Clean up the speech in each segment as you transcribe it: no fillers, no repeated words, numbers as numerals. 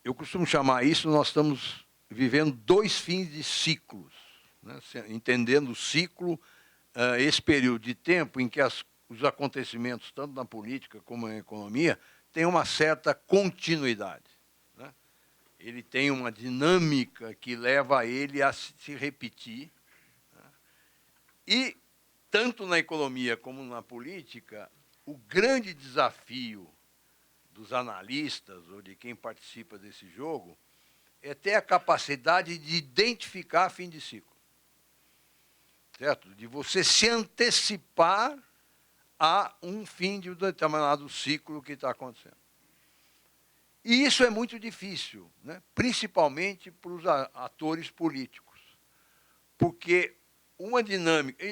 Eu costumo chamar isso, nós estamos vivendo 2 fins de ciclos, né? Entendendo o ciclo, esse período de tempo em que os acontecimentos, tanto na política como na economia, têm uma certa continuidade, né? Ele tem uma dinâmica que leva ele a se repetir, né? E, tanto na economia como na política, o grande desafio dos analistas ou de quem participa desse jogo é ter a capacidade de identificar fim de ciclo, certo? De você se antecipar a um fim de um determinado ciclo que está acontecendo. E isso é muito difícil, né? Principalmente para os atores políticos, porque uma dinâmica...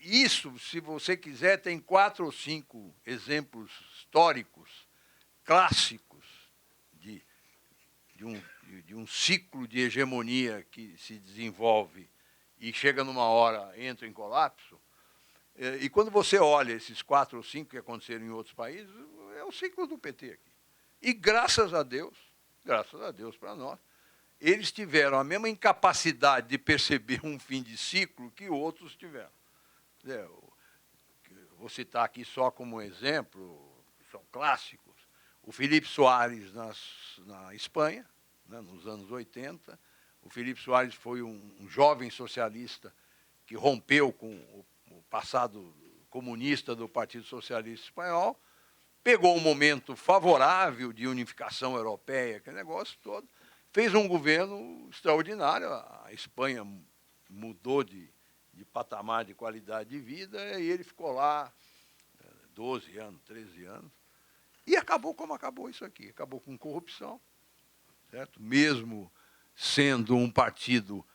Isso, se você quiser, tem 4 ou 5 exemplos históricos clássicos de um ciclo de hegemonia que se desenvolve e chega numa hora, entra em colapso. E quando você olha esses 4 ou 5 que aconteceram em outros países, é o ciclo do PT aqui. E graças a Deus para nós, eles tiveram a mesma incapacidade de perceber um fim de ciclo que outros tiveram. Vou citar aqui só como exemplo, são clássicos, o Filipe Soares na Espanha, né, nos anos 80. O Filipe Soares foi um jovem socialista que rompeu com o passado comunista do Partido Socialista Espanhol, pegou um momento favorável de unificação europeia, aquele negócio todo, fez um governo extraordinário. A Espanha mudou de patamar de qualidade de vida e ele ficou lá 12 anos, 13 anos. E acabou como acabou isso aqui. Acabou com corrupção, certo? Mesmo sendo um partido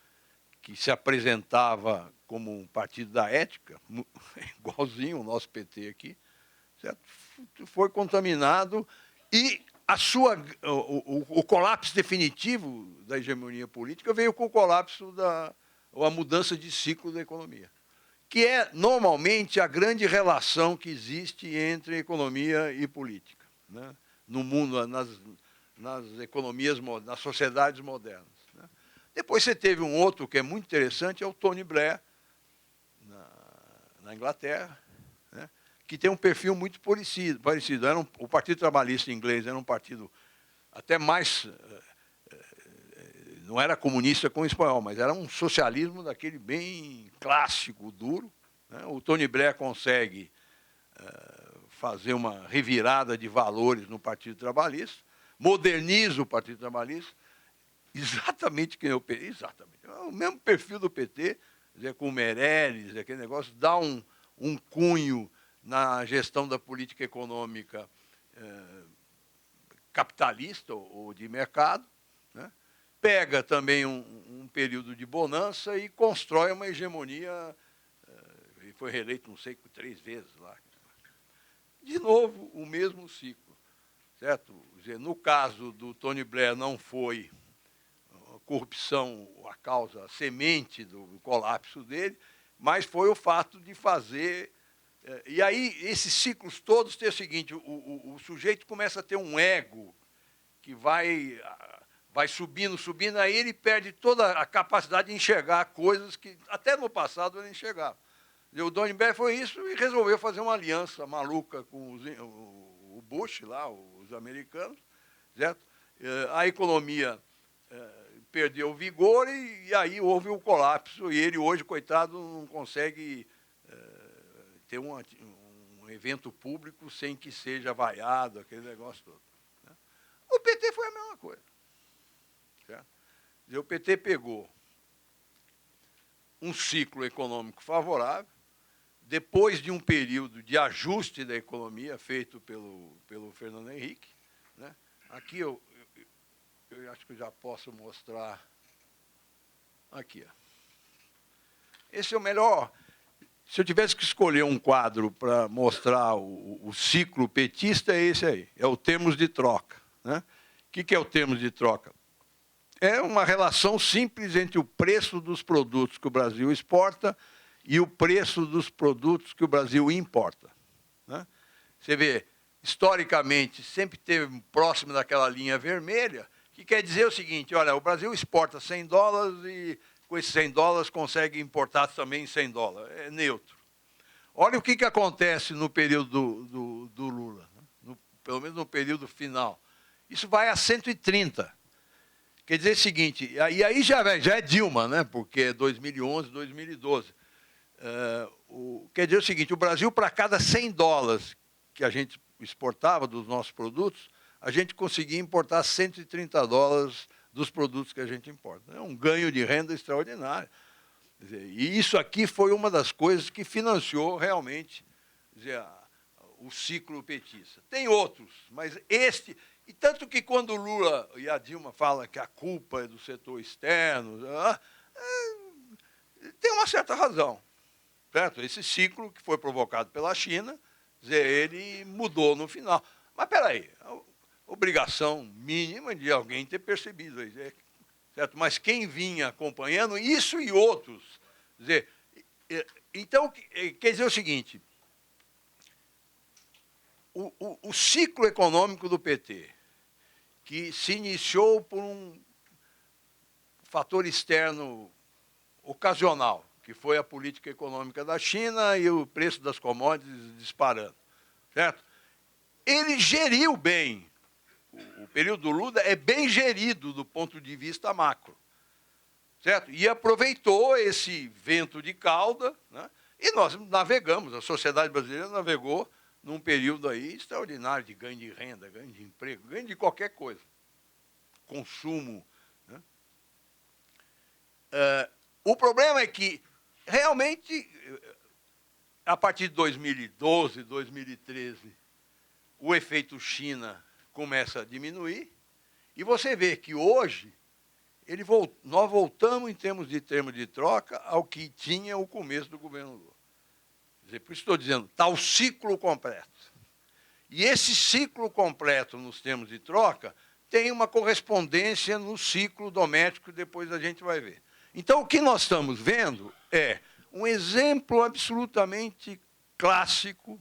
que se apresentava como um partido da ética, igualzinho o nosso PT aqui, certo? Foi contaminado e o colapso definitivo da hegemonia política veio com o colapso ou a mudança de ciclo da economia, que é, normalmente, a grande relação que existe entre economia e política, né? No mundo, nas economias, nas sociedades modernas, né? Depois você teve um outro que é muito interessante, é o Tony Blair, na Inglaterra, né? Que tem um perfil muito parecido. O Partido Trabalhista inglês era um partido até mais... não era comunista como o espanhol, mas era um socialismo daquele bem clássico, duro, né? O Tony Blair consegue fazer uma revirada de valores no Partido Trabalhista, moderniza o Partido Trabalhista, exatamente que o PT, exatamente, é o mesmo perfil do PT, com o Meirelles, aquele negócio, dá um cunho na gestão da política econômica capitalista ou de mercado, né? Pega também um período de bonança e constrói uma hegemonia, e foi reeleito, não sei, 3 vezes lá. De novo, o mesmo ciclo, certo? Quer dizer, no caso do Tony Blair, não foi a corrupção a causa, a semente do colapso dele, mas foi o fato de fazer... E aí, esses ciclos todos têm o seguinte, o sujeito começa a ter um ego que vai subindo, aí ele perde toda a capacidade de enxergar coisas que até no passado ele enxergava. O Tony Blair foi isso e resolveu fazer uma aliança maluca com o Bush, lá, os americanos, certo? A economia perdeu o vigor e aí houve o colapso. E ele hoje, coitado, não consegue ter um evento público sem que seja vaiado, aquele negócio todo, né? O PT foi a mesma coisa, certo? O PT pegou um ciclo econômico favorável, depois de um período de ajuste da economia feito pelo Fernando Henrique, né? Aqui eu acho que eu já posso mostrar. Aqui, ó. Esse é o melhor. Se eu tivesse que escolher um quadro para mostrar o ciclo petista, é esse aí. É o termos de troca, né? O que é o termos de troca? É uma relação simples entre o preço dos produtos que o Brasil exporta e o preço dos produtos que o Brasil importa, né? Você vê, historicamente, sempre esteve próximo daquela linha vermelha, que quer dizer o seguinte, olha, o Brasil exporta $100 e com esses $100 consegue importar também $100. É neutro. Olha o que acontece no período do Lula, né? Pelo menos no período final. Isso vai a 130. Quer dizer o seguinte, e aí já é Dilma, né? Porque é 2011, 2012. Quer dizer o seguinte, o Brasil, para cada $100 que a gente exportava dos nossos produtos, a gente conseguia importar $130 dos produtos que a gente importa. É um ganho de renda extraordinário. Quer dizer, e isso aqui foi uma das coisas que financiou realmente, quer dizer, o ciclo petista. Tem outros, mas este... E tanto que quando o Lula e a Dilma falam que a culpa é do setor externo, tem uma certa razão. Certo? Esse ciclo que foi provocado pela China, quer dizer, ele mudou no final. Mas, espera aí, a obrigação mínima de alguém ter percebido isso. Certo? Mas quem vinha acompanhando isso e outros. Quer dizer, então, quer dizer o seguinte, o ciclo econômico do PT, que se iniciou por um fator externo ocasional, que foi a política econômica da China e o preço das commodities disparando, certo? Ele geriu bem. O período do Lula é bem gerido do ponto de vista macro, certo? E aproveitou esse vento de cauda, né? E nós navegamos, a sociedade brasileira navegou num período aí extraordinário de ganho de renda, ganho de emprego, ganho de qualquer coisa, consumo, né? O problema é que, realmente, a partir de 2012, 2013, o efeito China começa a diminuir, e você vê que hoje nós voltamos, em termos de troca, ao que tinha o começo do governo Lula. Quer dizer, por isso estou dizendo, está o ciclo completo. E esse ciclo completo, nos termos de troca, tem uma correspondência no ciclo doméstico, depois a gente vai ver. Então, o que nós estamos vendo é um exemplo absolutamente clássico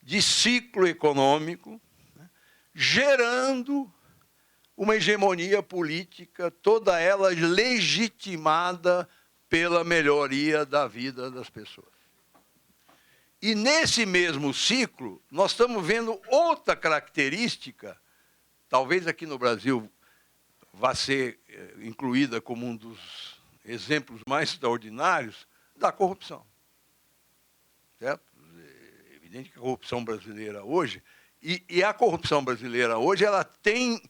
de ciclo econômico, né, gerando uma hegemonia política, toda ela legitimada pela melhoria da vida das pessoas. E nesse mesmo ciclo, nós estamos vendo outra característica, talvez aqui no Brasil vá ser incluída como um dos exemplos mais extraordinários, da corrupção. Certo? É evidente que a corrupção brasileira hoje, e a corrupção brasileira hoje, ela tem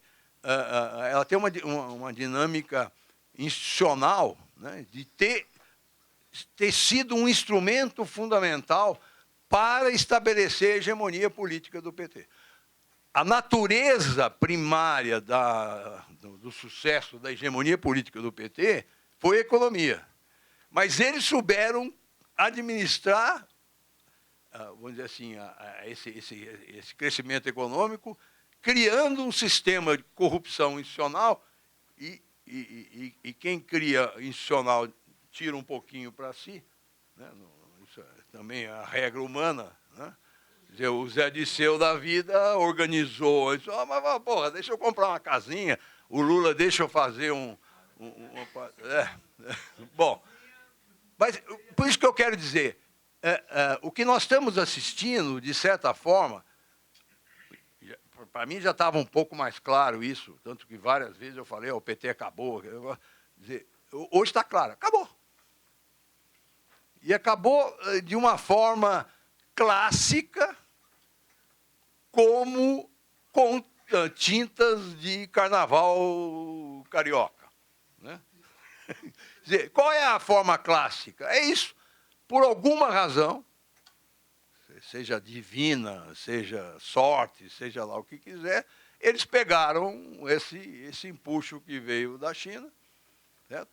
uma dinâmica institucional, né, de ter sido um instrumento fundamental para estabelecer a hegemonia política do PT. A natureza primária do sucesso da hegemonia política do PT foi a economia. Mas eles souberam administrar, vamos dizer assim, esse crescimento econômico, criando um sistema de corrupção institucional, e quem cria institucional tira um pouquinho para si, né? Isso é também a regra humana, né? O Zé Disseu da vida organizou, disse, mas porra, deixa eu comprar uma casinha, o Lula deixa eu fazer Bom, mas por isso que eu quero dizer, o que nós estamos assistindo, de certa forma, para mim já estava um pouco mais claro isso, tanto que várias vezes eu falei, o PT acabou. Dizer, hoje está claro, acabou. E acabou de uma forma clássica, como com tintas de carnaval carioca, né? Dizer, qual é a forma clássica? É isso. Por alguma razão, seja divina, seja sorte, seja lá o que quiser, eles pegaram esse empuxo que veio da China, certo?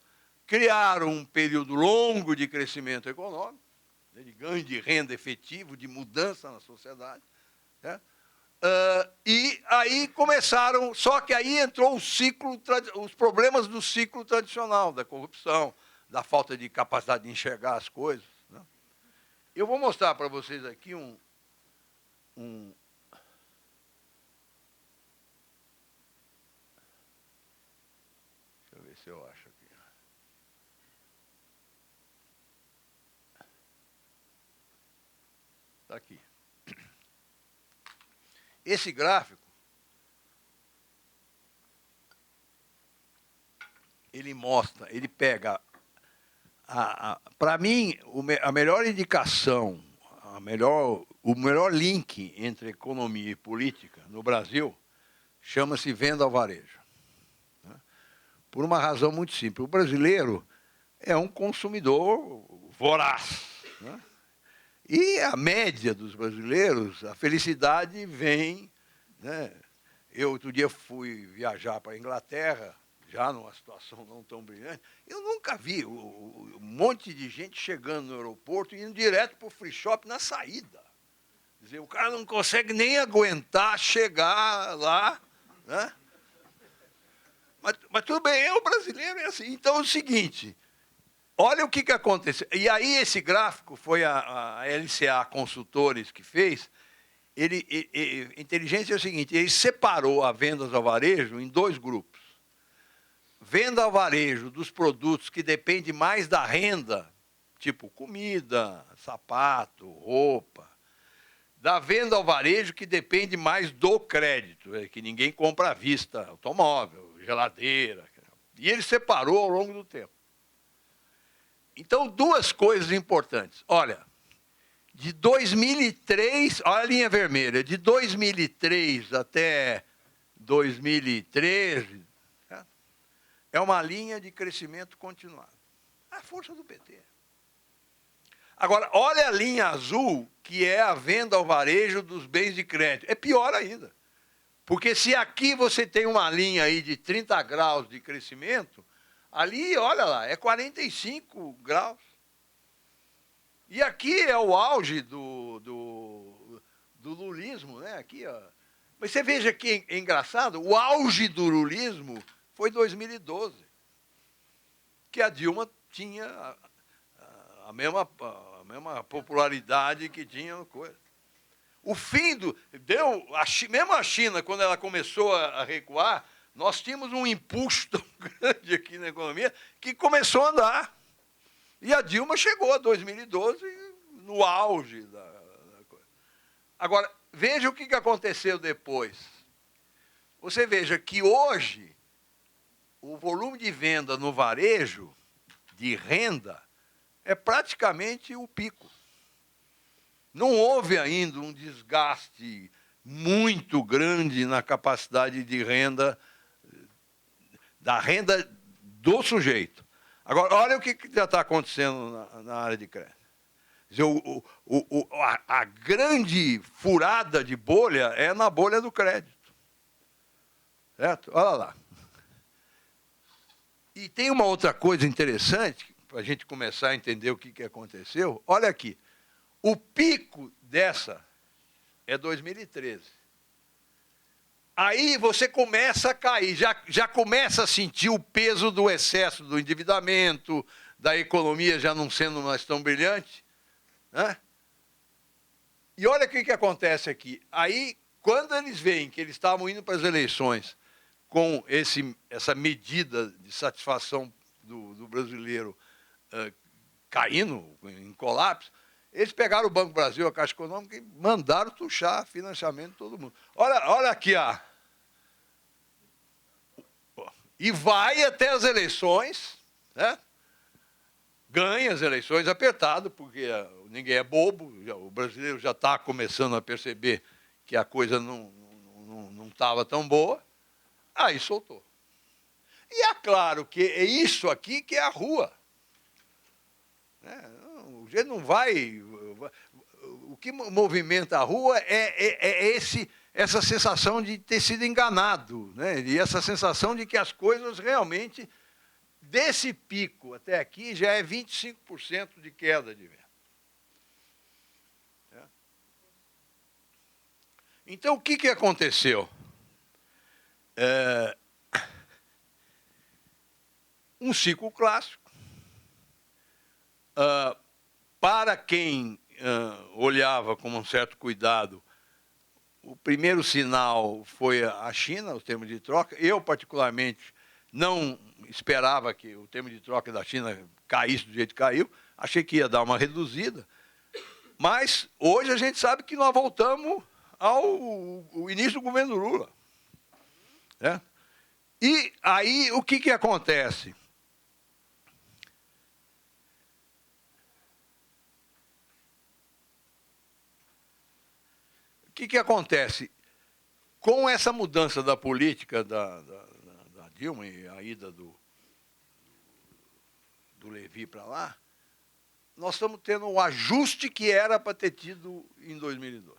Criaram um período longo de crescimento econômico, de ganho de renda efetivo, de mudança na sociedade, certo? E aí começaram, só que aí entrou os problemas do ciclo tradicional, da corrupção, da falta de capacidade de enxergar as coisas, né? Eu vou mostrar para vocês aqui se eu acho aqui. Está aqui. Esse gráfico, ele mostra, ele pega, para mim, a melhor indicação, o melhor link entre economia e política no Brasil chama-se venda ao varejo. Por uma razão muito simples. O brasileiro é um consumidor voraz. Né? E a média dos brasileiros, a felicidade vem... Né? Eu, outro dia, fui viajar para a Inglaterra, já numa situação não tão brilhante. Eu nunca vi um monte de gente chegando no aeroporto e indo direto para o free shop na saída. Quer dizer, o cara não consegue nem aguentar chegar lá, né? Mas tudo bem, o brasileiro é assim. Então é o seguinte, olha o que aconteceu. E aí esse gráfico foi a LCA Consultores que fez. Inteligência é o seguinte, ele separou a vendas ao varejo em dois grupos. Venda ao varejo dos produtos que dependem mais da renda, tipo comida, sapato, roupa. Da venda ao varejo que depende mais do crédito, que ninguém compra à vista, automóvel, geladeira. E ele separou ao longo do tempo. Então, duas coisas importantes. Olha, de 2003, olha a linha vermelha, de 2003 até 2013, tá? É uma linha de crescimento continuado. A força do PT. Agora, olha a linha azul, que é a venda ao varejo dos bens de crédito. É pior ainda. Porque se aqui você tem uma linha aí de 30 graus de crescimento, ali, olha lá, é 45 graus. E aqui é o auge do lulismo, né? Aqui, ó. Mas você veja que é engraçado, o auge do lulismo foi 2012, que a Dilma tinha a mesma popularidade que tinha no coisa. O fim do... mesmo a China, quando ela começou a recuar, nós tínhamos um impulso tão grande aqui na economia que começou a andar. E a Dilma chegou a 2012 no auge da coisa. Agora, veja o que aconteceu depois. Você veja que hoje o volume de venda no varejo de renda é praticamente o pico. Não houve ainda um desgaste muito grande na capacidade de renda, da renda do sujeito. Agora, olha o que já está acontecendo na área de crédito. Quer dizer, a grande furada de bolha é na bolha do crédito. Certo? Olha lá. E tem uma outra coisa interessante, para a gente começar a entender o que aconteceu. Olha aqui. O pico dessa é 2013. Aí você começa a cair, já começa a sentir o peso do excesso do endividamento, da economia já não sendo mais tão brilhante. Né? E olha o que acontece aqui. Aí, quando eles veem que eles estavam indo para as eleições com essa medida de satisfação do brasileiro caindo em colapso, eles pegaram o Banco do Brasil, a Caixa Econômica, e mandaram tuchar financiamento de todo mundo. Olha aqui, ó. E vai até as eleições, né? Ganha as eleições apertado, porque ninguém é bobo, o brasileiro já está começando a perceber que a coisa não estava tão boa, aí soltou. E é claro que é isso aqui que é a rua. O jeito não vai... O que movimenta a rua é essa sensação de ter sido enganado, né? E essa sensação de que as coisas realmente, desse pico até aqui, já é 25% de queda de venda. Então, o que aconteceu? Um ciclo clássico. Para quem olhava com um certo cuidado, o primeiro sinal foi a China, os termos de troca. Eu, particularmente, não esperava que o termo de troca da China caísse do jeito que caiu, achei que ia dar uma reduzida, mas hoje a gente sabe que nós voltamos ao início do governo Lula. Né? E aí o que acontece? O que acontece? Com essa mudança da política da Dilma e a ida do Levi para lá, nós estamos tendo um ajuste que era para ter tido em 2002.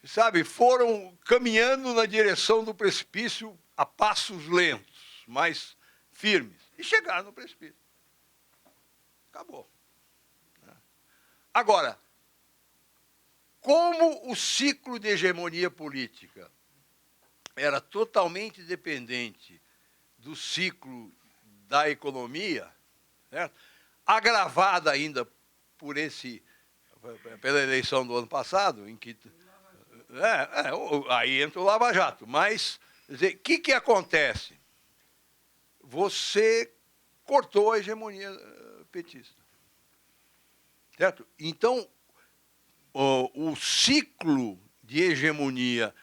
Sabe, foram caminhando na direção do precipício a passos lentos, mas firmes, e chegaram no precipício. Acabou. Agora, como o ciclo de hegemonia política era totalmente dependente do ciclo da economia, certo? Agravada ainda pela eleição do ano passado, em que aí entra o Lava Jato. Mas, o que acontece? Você cortou a hegemonia petista. Certo? Então, o ciclo de hegemonia,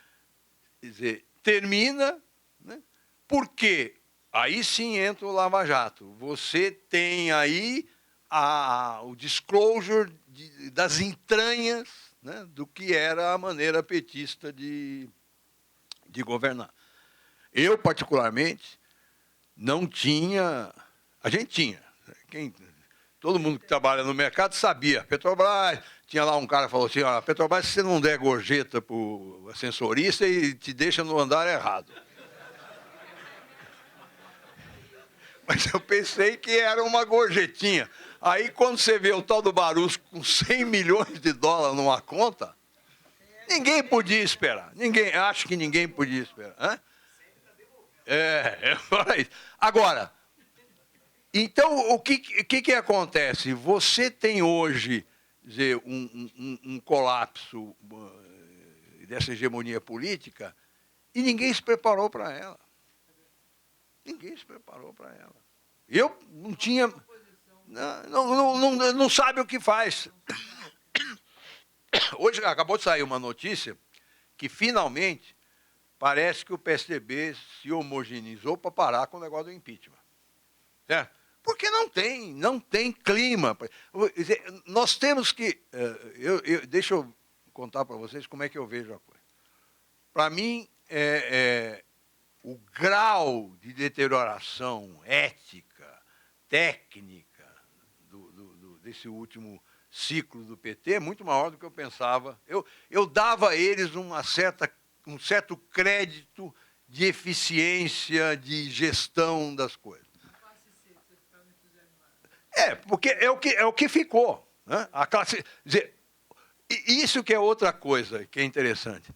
quer dizer, termina, né? Porque aí sim entra o Lava Jato. Você tem aí o disclosure das entranhas, né, do que era a maneira petista de governar. Eu, particularmente, não tinha... A gente tinha. Todo mundo que trabalha no mercado sabia. Petrobras, tinha lá um cara que falou assim, Petrobras, se você não der gorjeta para o ascensorista, ele te deixa no andar errado. Mas eu pensei que era uma gorjetinha. Aí, quando você vê o tal do Barus com 100 milhões de dólares numa conta, ninguém podia esperar. Acho que ninguém podia esperar. Hã? Agora, então, o que acontece? Você tem hoje, dizer, um colapso dessa hegemonia política e ninguém se preparou para ela. Ninguém se preparou para ela. Eu não tinha... Não sabe o que faz. Hoje acabou de sair uma notícia que, finalmente, parece que o PSDB se homogeneizou para parar com o negócio do impeachment. Certo? Porque não tem clima. Nós temos que... deixa eu contar para vocês como é que eu vejo a coisa. Para mim, o grau de deterioração ética, técnica, desse último ciclo do PT é muito maior do que eu pensava. Eu dava a eles um certo crédito de eficiência, de gestão das coisas. Porque é o que ficou. Né? A classe, dizer, isso que é outra coisa que é interessante.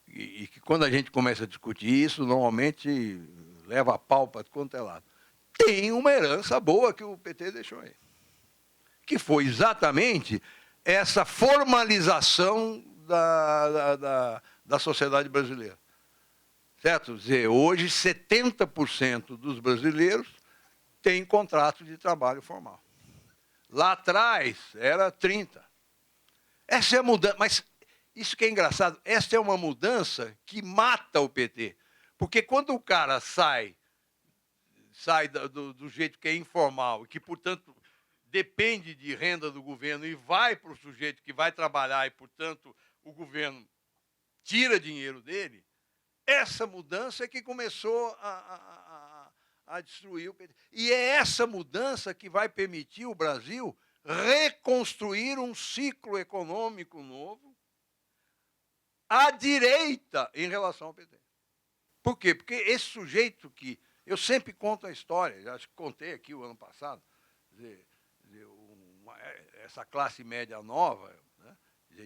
E que quando a gente começa a discutir isso, normalmente leva a pau para quanto é lado. Tem uma herança boa que o PT deixou aí. Que foi exatamente essa formalização da sociedade brasileira. Certo? Dizer, hoje, 70% dos brasileiros têm contrato de trabalho formal. Lá atrás, era 30%. Essa é a mudança. Mas isso que é engraçado, essa é uma mudança que mata o PT. Porque quando o cara sai do jeito que é informal, e que, portanto, depende de renda do governo e vai para o sujeito que vai trabalhar e, portanto, o governo tira dinheiro dele, essa mudança é que começou a destruir o PT. E é essa mudança que vai permitir o Brasil reconstruir um ciclo econômico novo à direita em relação ao PT. Por quê? Porque esse sujeito que... Eu sempre conto a história, já contei aqui o ano passado, essa classe média nova, né?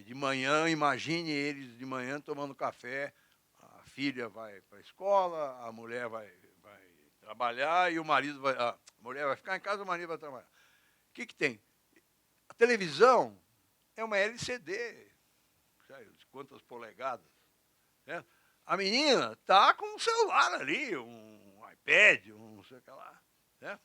De manhã, imagine eles de manhã tomando café, a filha vai para a escola, a mulher vai trabalhar e o marido vai... A mulher vai ficar em casa, o marido vai trabalhar. O que tem? A televisão é uma LCD, sério, de quantas polegadas, né? A menina está com um celular ali, um pede, não sei o que lá. Certo?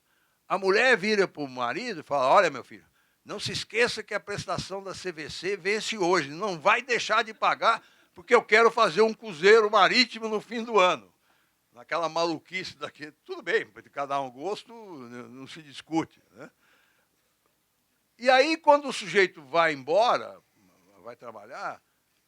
A mulher vira para o marido e fala, olha, meu filho, não se esqueça que a prestação da CVC vence hoje, não vai deixar de pagar, porque eu quero fazer um cruzeiro marítimo no fim do ano. Naquela maluquice daqui, tudo bem, de cada um gosto, não se discute. Né? E aí, quando o sujeito vai embora, vai trabalhar,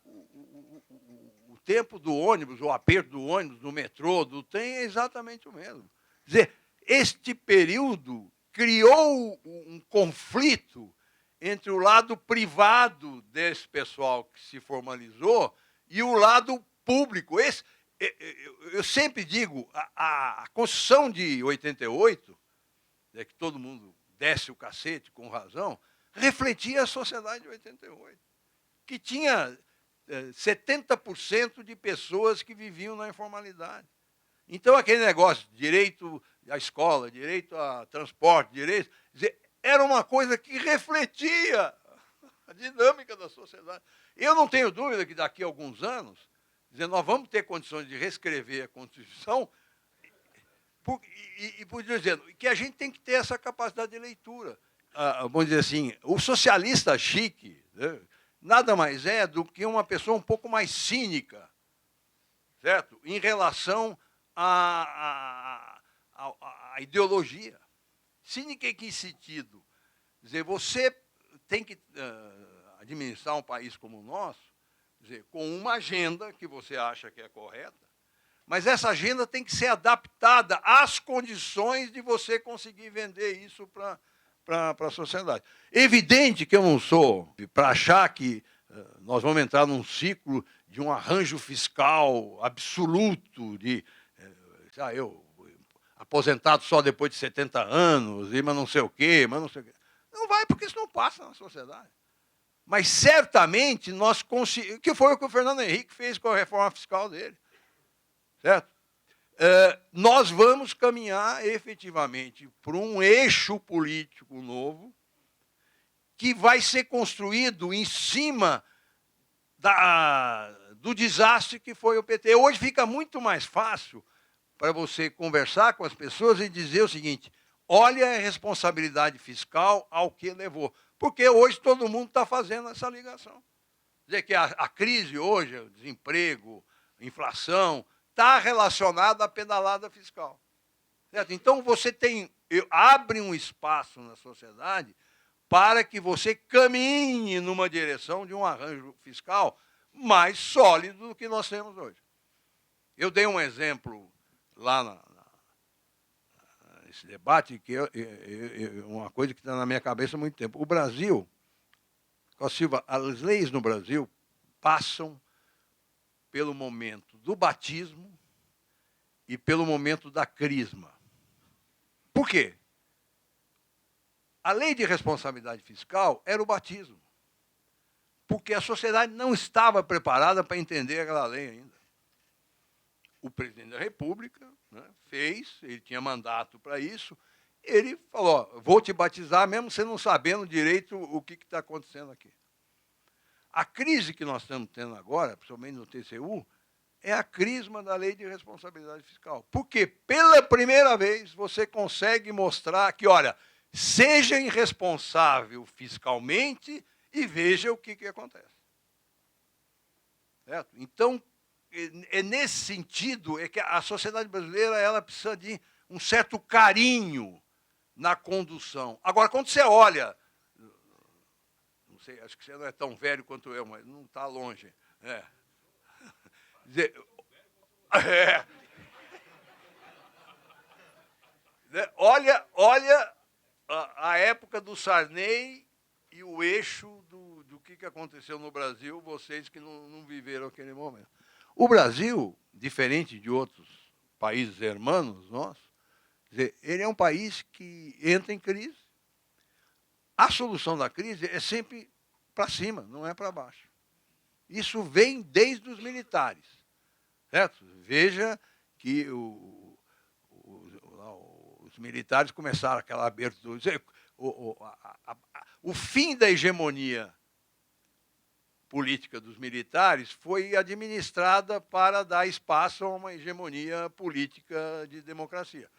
o tempo do ônibus, o aperto do ônibus, do metrô, do trem, é exatamente o mesmo. Quer dizer, este período criou um conflito entre o lado privado desse pessoal que se formalizou e o lado público. Eu sempre digo, a Constituição de 88, que todo mundo desce o cacete com razão, refletia a sociedade de 88, que tinha 70% de pessoas que viviam na informalidade. Então, aquele negócio, direito à escola, direito a transporte, direito... Era uma coisa que refletia a dinâmica da sociedade. Eu não tenho dúvida que daqui a alguns anos, nós vamos ter condições de reescrever a Constituição e por dizendo que a gente tem que ter essa capacidade de leitura. Vamos dizer assim, o socialista chique, né, nada mais é do que uma pessoa um pouco mais cínica, certo? Em relação à ideologia. Cínica em que sentido? Quer dizer, você tem que administrar um país como o nosso, quer dizer, com uma agenda que você acha que é correta, mas essa agenda tem que ser adaptada às condições de você conseguir vender isso para a sociedade. Evidente que eu não sou para achar que nós vamos entrar num ciclo de um arranjo fiscal absoluto, de aposentado só depois de 70 anos, mas não sei o quê, mas não sei o quê. Não vai, porque isso não passa na sociedade. Mas certamente nós conseguimos, que foi o que o Fernando Henrique fez com a reforma fiscal dele. Certo? Nós vamos caminhar efetivamente por um eixo político novo que vai ser construído em cima do desastre que foi o PT. Hoje fica muito mais fácil para você conversar com as pessoas e dizer o seguinte, olha a responsabilidade fiscal ao que levou. Porque hoje todo mundo está fazendo essa ligação. Quer dizer que a crise hoje, o desemprego, a inflação, está relacionada à pedalada fiscal. Certo? Então, você abre um espaço na sociedade para que você caminhe numa direção de um arranjo fiscal mais sólido do que nós temos hoje. Eu dei um exemplo lá nesse debate, que é uma coisa que está na minha cabeça há muito tempo. O Brasil, Silva, as leis no Brasil passam pelo momento do batismo e pelo momento da crisma. Por quê? A lei de responsabilidade fiscal era o batismo, porque a sociedade não estava preparada para entender aquela lei ainda. O presidente da República, né, fez, ele tinha mandato para isso, ele falou, vou te batizar mesmo você não sabendo direito o que está acontecendo aqui. A crise que nós estamos tendo agora, principalmente no TCU, é a crisma da lei de responsabilidade fiscal. Porque, pela primeira vez, você consegue mostrar que, olha, seja irresponsável fiscalmente e veja o que acontece. Certo? Então, nesse sentido é que a sociedade brasileira ela precisa de um certo carinho na condução. Agora, quando você olha, não sei, acho que você não é tão velho quanto eu, mas não está longe. Olha a época do Sarney e o eixo do que aconteceu no Brasil, vocês que não viveram aquele momento. O Brasil, diferente de outros países hermanos nossos, ele é um país que entra em crise. A solução da crise é sempre para cima, não é para baixo. Isso vem desde os militares. Certo? Veja que os militares começaram aquela abertura. O fim da hegemonia política dos militares foi administrada para dar espaço a uma hegemonia política de democracia.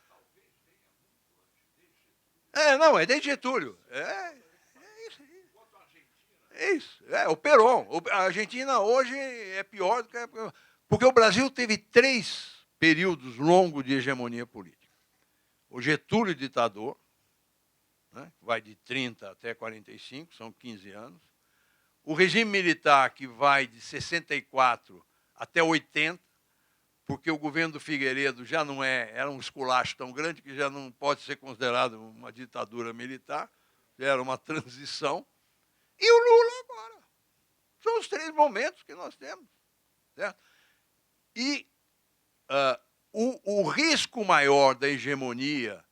Não, é desde Getúlio. Isso. É isso. O Perón. A Argentina hoje é pior do que... Porque o Brasil teve 3 períodos longos de hegemonia política. O Getúlio ditador, né, vai de 30 até 45, são 15 anos. O regime militar, que vai de 64 até 80, porque o governo do Figueiredo já não era um esculacho tão grande que já não pode ser considerado uma ditadura militar, já era uma transição. E o Lula agora. São os 3 momentos que nós temos. Certo? E o risco maior da hegemonia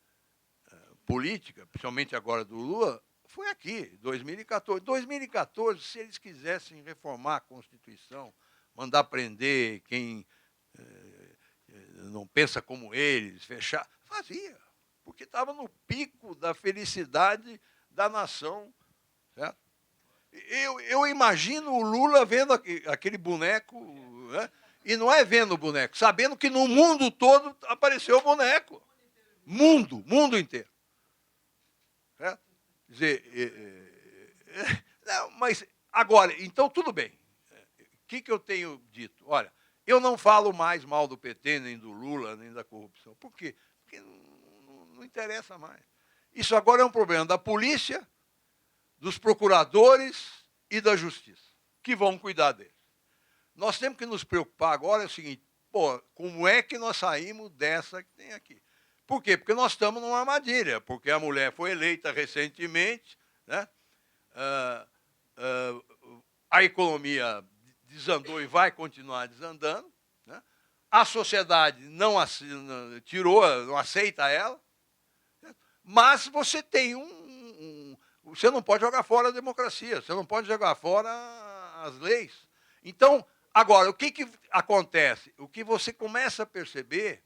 política, principalmente agora do Lula, foi aqui, 2014. 2014, se eles quisessem reformar a Constituição, mandar prender quem não pensa como eles, fechar, fazia, porque estava no pico da felicidade da nação. Certo? Eu imagino o Lula vendo aquele boneco, né? E não é vendo o boneco, sabendo que no mundo todo apareceu o boneco. Mundo inteiro. Certo? Quer dizer, não, mas agora, então tudo bem. O que eu tenho dito? Olha, eu não falo mais mal do PT, nem do Lula, nem da corrupção. Por quê? Porque não interessa mais. Isso agora é um problema da polícia, dos procuradores e da justiça, que vão cuidar deles. Nós temos que nos preocupar agora é o seguinte, como é que nós saímos dessa que tem aqui? Por quê? Porque nós estamos numa armadilha, porque a mulher foi eleita recentemente, né? A economia desandou e vai continuar desandando, né? A sociedade não aceita ela, né? Mas você tem você não pode jogar fora a democracia, você não pode jogar fora as leis. Então, agora, o que acontece? O que você começa a perceber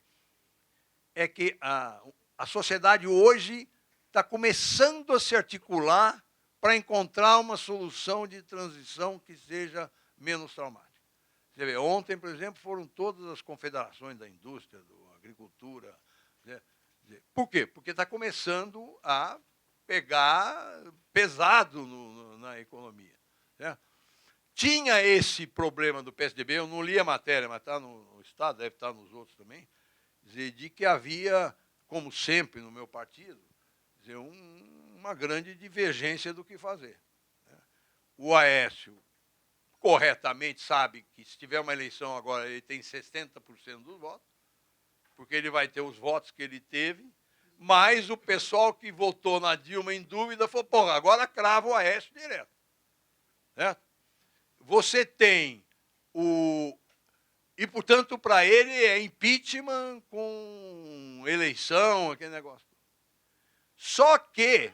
é que a sociedade hoje está começando a se articular para encontrar uma solução de transição que seja menos traumática. Você vê, ontem, por exemplo, foram todas as confederações da indústria, da agricultura. Né? Por quê? Porque está começando a pegar pesado na economia. Certo? Tinha esse problema do PSDB, eu não li a matéria, mas está no Estado, deve estar nos outros também, de que havia, como sempre no meu partido, uma grande divergência do que fazer. O Aécio corretamente sabe que se tiver uma eleição agora, ele tem 60% dos votos, porque ele vai ter os votos que ele teve, mas o pessoal que votou na Dilma em dúvida falou, agora crava o Aécio direto. Certo? Você tem E, portanto, para ele é impeachment com eleição, aquele negócio. Só que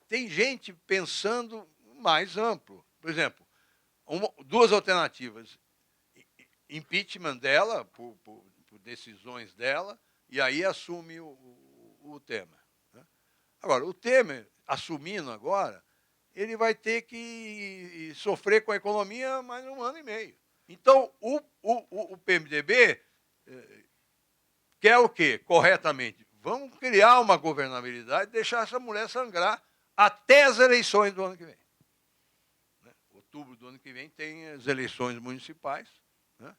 tem gente pensando mais amplo. Por exemplo, 2 alternativas. Impeachment dela, por decisões dela, e aí assume o Temer. Né? Agora, o Temer, assumindo agora, ele vai ter que sofrer com a economia mais 1 ano e meio. Então, o PMDB quer o quê? Corretamente. Vamos criar uma governabilidade e deixar essa mulher sangrar até as eleições do ano que vem. Né? Outubro do ano que vem tem as eleições municipais. Né?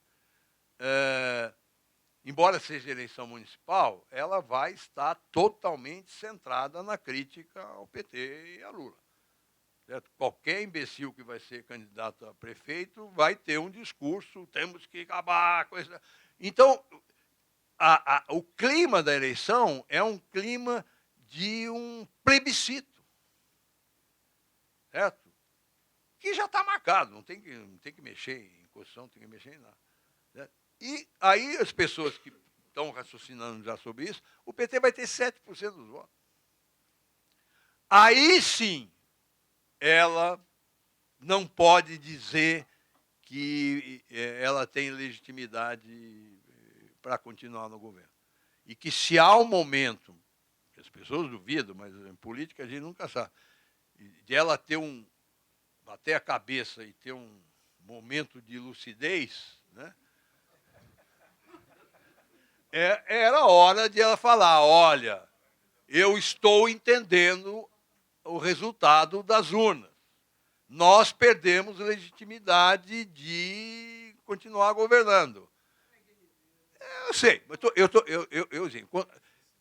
Embora seja eleição municipal, ela vai estar totalmente centrada na crítica ao PT e a Lula. Certo? Qualquer imbecil que vai ser candidato a prefeito vai ter um discurso, temos que acabar com isso. Então, o clima da eleição é um clima de um plebiscito. Certo? Que já está marcado, não tem que mexer em Constituição, não tem que mexer em nada. Certo? E aí as pessoas que estão raciocinando já sobre isso, o PT vai ter 7% dos votos. Aí sim, ela não pode dizer que ela tem legitimidade para continuar no governo. E que se há um momento, que as pessoas duvidam, mas em política a gente nunca sabe, de ela ter uma bater a cabeça e ter um momento de lucidez, né? Era hora de ela falar, olha, eu estou entendendo o resultado das urnas. Nós perdemos legitimidade de continuar governando. Eu sei, mas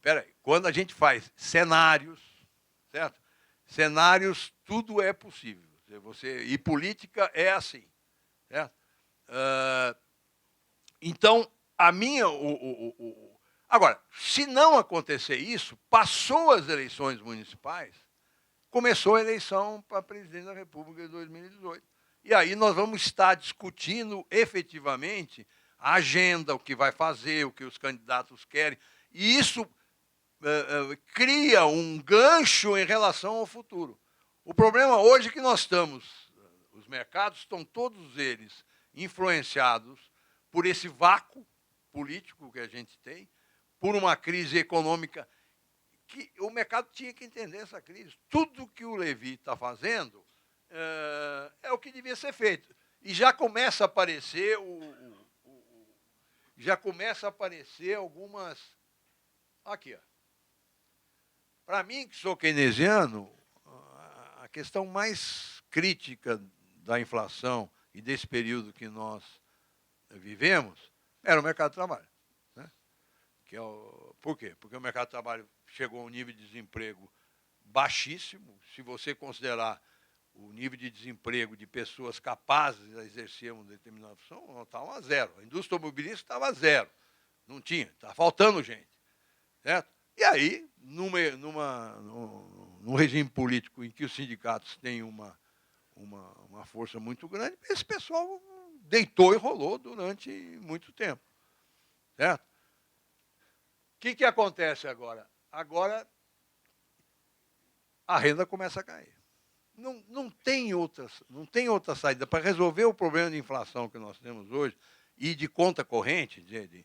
peraí, quando a gente faz cenários, certo? Cenários, tudo é possível. E política é assim, certo? Então, agora, se não acontecer isso, passou as eleições municipais, começou a eleição para presidente da República de 2018. E aí nós vamos estar discutindo efetivamente a agenda, o que vai fazer, o que os candidatos querem. E isso cria um gancho em relação ao futuro. O problema hoje é que nós estamos, os mercados estão todos eles influenciados por esse vácuo político que a gente tem, por uma crise econômica que o mercado tinha que entender essa crise. Tudo que o Levy está fazendo é o que devia ser feito. E já começa a aparecer algumas. Aqui, ó. Para mim, que sou keynesiano, a questão mais crítica da inflação e desse período que nós vivemos era o mercado de trabalho. Né? Por quê? Porque o mercado de trabalho chegou a um nível de desemprego baixíssimo. Se você considerar o nível de desemprego de pessoas capazes de exercer uma determinada função, estava a zero. A indústria automobilística estava a zero. Não tinha, estava faltando gente. Certo? E aí, num regime político em que os sindicatos têm uma força muito grande, esse pessoal deitou e rolou durante muito tempo. Certo? O que acontece agora? Agora, a renda começa a cair. Não tem outra saída. Para resolver o problema de inflação que nós temos hoje e de conta corrente, de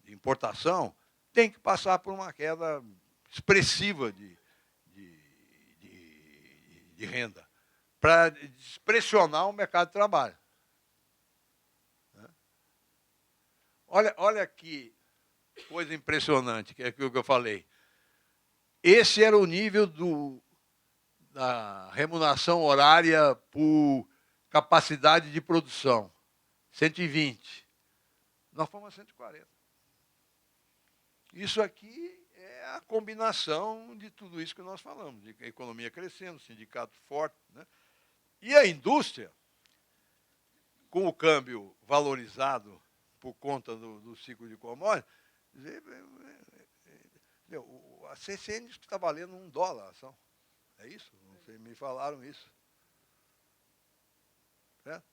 importação, tem que passar por uma queda expressiva de renda para pressionar o mercado de trabalho. Olha que coisa impressionante, que é aquilo que eu falei. Esse era o nível da remuneração horária por capacidade de produção. 120. Nós fomos a 140. Isso aqui é a combinação de tudo isso que nós falamos, de economia crescendo, sindicato forte. Né? E a indústria, com o câmbio valorizado por conta do ciclo de commodities, a CCN diz que está valendo $1 a ação. É isso? Não sei, me falaram isso. Certo?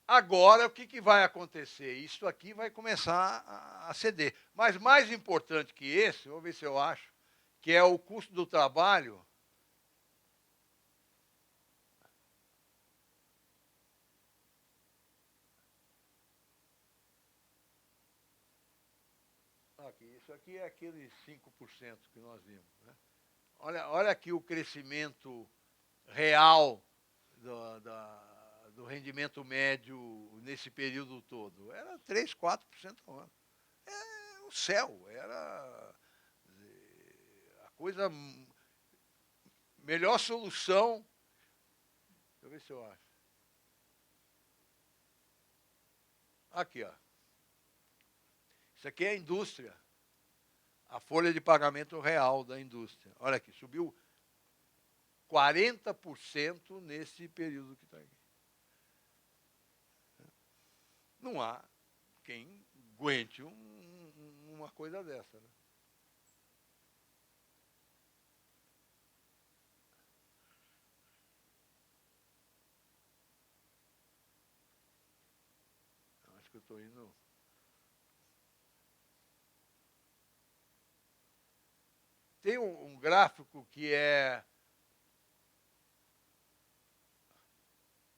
Agora, o que vai acontecer? Isso aqui vai começar a ceder. Mas mais importante que esse, vou ver se eu acho, que é o custo do trabalho. Isso aqui é aqueles 5% que nós vimos. Né? Olha aqui o crescimento real do rendimento médio nesse período todo. Era 3%, 4% ao ano. É o céu, era a coisa, melhor solução. Deixa eu ver se eu acho. Aqui, ó. Isso aqui é a indústria. A folha de pagamento real da indústria. Olha aqui, subiu 40% nesse período que está aqui. Não há quem aguente uma coisa dessa. Né? Acho que eu estou indo... Tem um gráfico que é...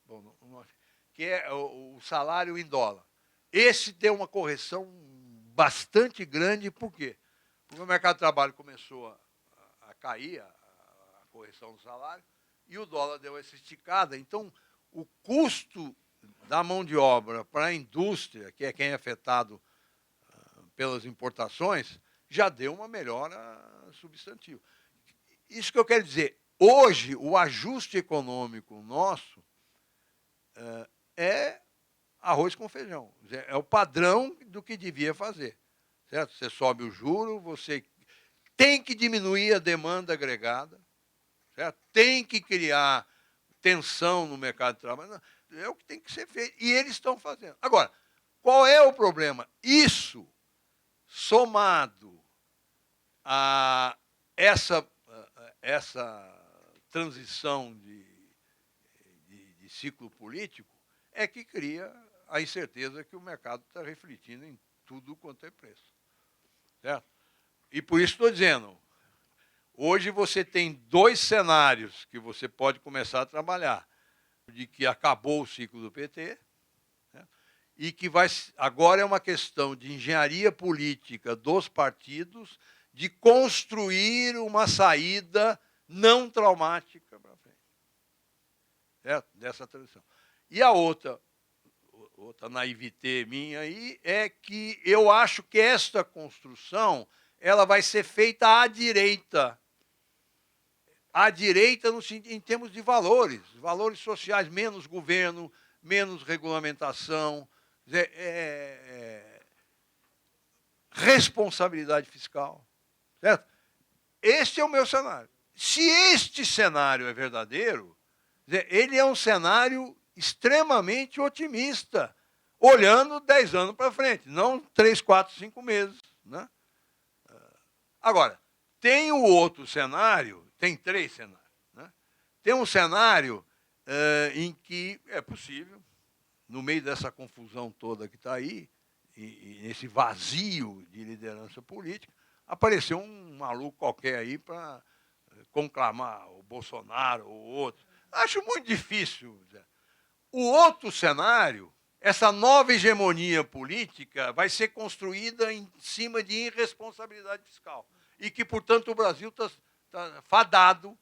Bom, que é o salário em dólar. Esse tem uma correção bastante grande, por quê? Porque o mercado de trabalho começou a cair, a correção do salário, e o dólar deu essa esticada. Então, o custo da mão de obra para a indústria, que é quem é afetado pelas importações, já deu uma melhora substantiva. Isso que eu quero dizer. Hoje, o ajuste econômico nosso é arroz com feijão. É o padrão do que devia fazer. Certo? Você sobe o juro, você tem que diminuir a demanda agregada, certo? Tem que criar tensão no mercado de trabalho. É o que tem que ser feito. E eles estão fazendo. Agora, qual é o problema? Isso, somado a essa transição de ciclo político, é que cria a incerteza que o mercado está refletindo em tudo quanto é preço. Certo? E por isso estou dizendo, hoje você tem dois cenários que você pode começar a trabalhar, de que acabou o ciclo do PT, né, e que agora é uma questão de engenharia política dos partidos de construir uma saída não traumática para frente, certo? Dessa transição. E a outra naivete minha aí é que eu acho que esta construção ela vai ser feita à direita. À direita em termos de valores sociais, menos governo, menos regulamentação, responsabilidade fiscal. Certo? Este é o meu cenário. Se este cenário é verdadeiro, ele é um cenário extremamente otimista, olhando 10 anos para frente, não 3, 4, 5 meses. Né? Agora, tem o outro cenário, tem 3 cenários. Né? Tem um cenário em que é possível, no meio dessa confusão toda que está aí, e nesse vazio de liderança política, apareceu um maluco qualquer aí para conclamar o Bolsonaro ou outro. Acho muito difícil. O outro cenário, essa nova hegemonia política, vai ser construída em cima de irresponsabilidade fiscal. E que, portanto, o Brasil está fadado,